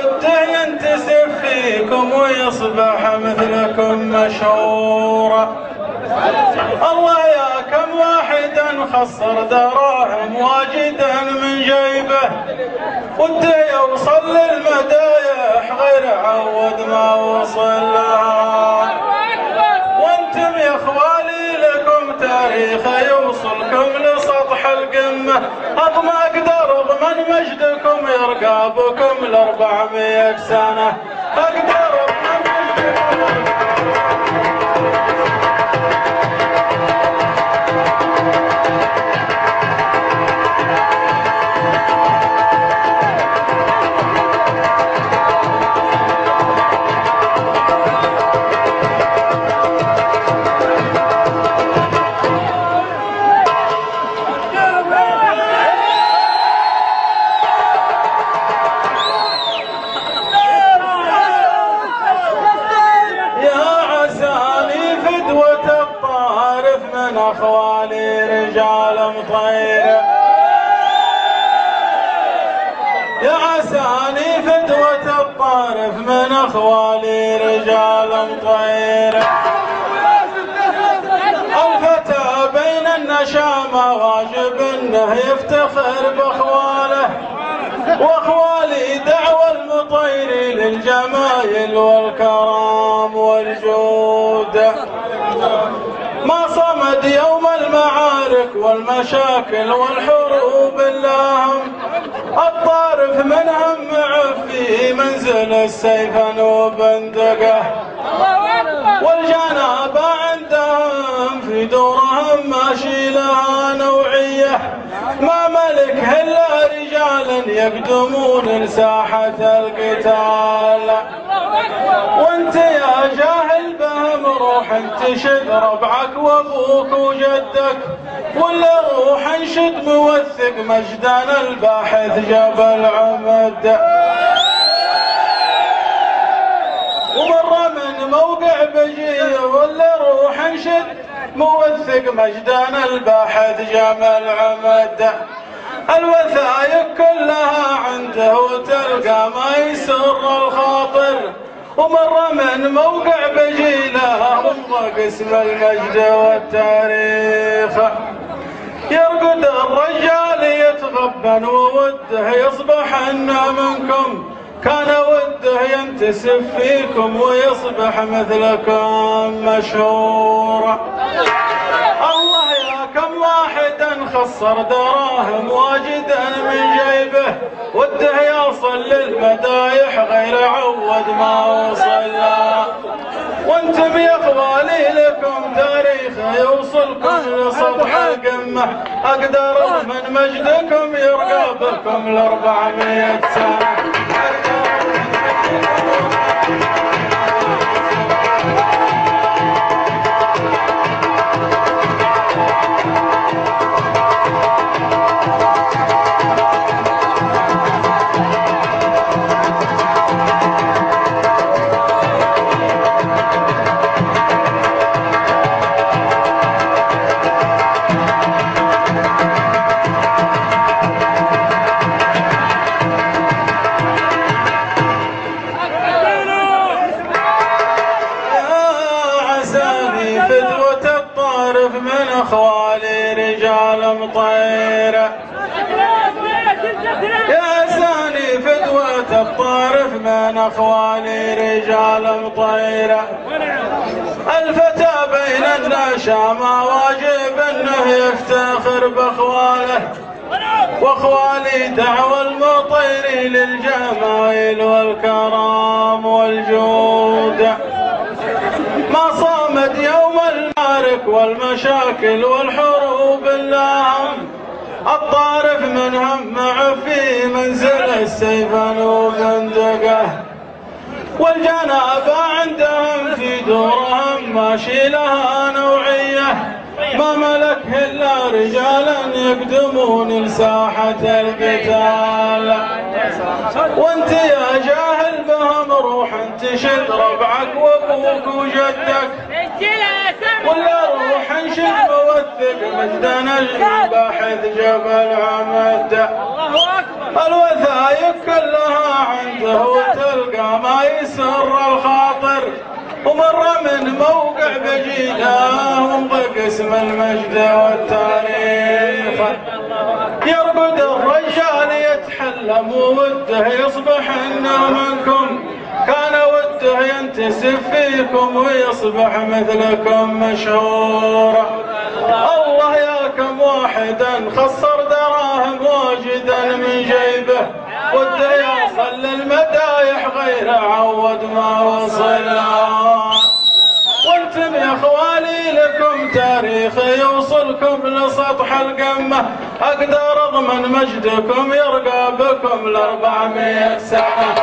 وده ينتسب فيكم ويصبح مثلكم مشهورا. الله يا كم واحدا خسر دراهم واجدا من جيبه وده يوصل للمدايح غير عود ما وصل لها. وانتم يا اخوالي لكم تاريخ يوصلكم لسطح القمه، اطمق درب من مجدكم يرقى بكم ل400 سنه. اقدر من اخوالي رجال مطير، يا عساني فدوة الطارف من اخوالي رجال مطير. الفتى بين النشامة واجب انه يفتخر باخواله، واخوالي دعوى المطير للجمايل والكرام والجود. ما صمد يوم المعارك والمشاكل والحروب اللهم، الطارف منهم معفي منزل السيف وبندقه، والجنابة عندهم في دورهم ماشي لها نوعية، ما ملك الا رجال يقدمون لساحة القتال. وانت يا جاهل بهم روح انتشد ربعك وابوك وجدك، ولا روح انشد موثق مجدان الباحث جبل عمد. ومرة من موقع بجيه ولا روح انشد موثق مجدان الباحث جبل عمد. الوثائق كلها عنده وتلقى ما يسر الخاطر، ومرة من موقع بجيله وفق اسم المجد والتاريخ. يرقد الرجال يتغبن ووده يصبح أنا منكم، كان وده ينتسب فيكم ويصبح مثلكم مشهورا. الله يا كم واحدا خسر دراهم واجدا من جيبه وده يصل للمدايح غير عود ما وصل. وانتم يا اخوالي لكم تاريخ يوصلكم لسطح القمه، اقدر من مجدكم يرقى بكم ل400 سنه. من اخوالي رجال مطير، يا زاني فدوة الطارف من اخوالي رجال مطير. الفتى بين النشامة واجب انه يفتخر باخواله، واخوالي دعوى المطير للجمايل والكرام والجود. ما صامد يوم المعارك والمشاكل والحروب اللهم، الطارف منهم معفي منزل السيف وبندقه، والجنابة عندهم في دورهم ماشي لها نوعية، ما ملك الا رجالا يقدمون لساحة القتال. وانت يا جاهل بهم روح انتشد ربعك وابوك وجدك، ولا روح انشد موثق مجدنا الباحث جبل عمد. الوثائق كلها عند مجده وتلقى ما يسر الخاطر، ومر من موقع بجيده ومضى قسم المجد والتاريخ. يرقد الرجال يتحلم ووده يصبح انه منكم، كان وده ينتسب فيكم ويصبح مثلكم مشهور. الله يا كم واحدا خسر دراهم واجدا من جيبه، وده يصل للمدايح غير عود ما وصلها. وانتم يا اخواني لكم تاريخ يوصلكم لسطح القمه، اقدر اضمن مجدكم يرقى بكم ل400 سنه.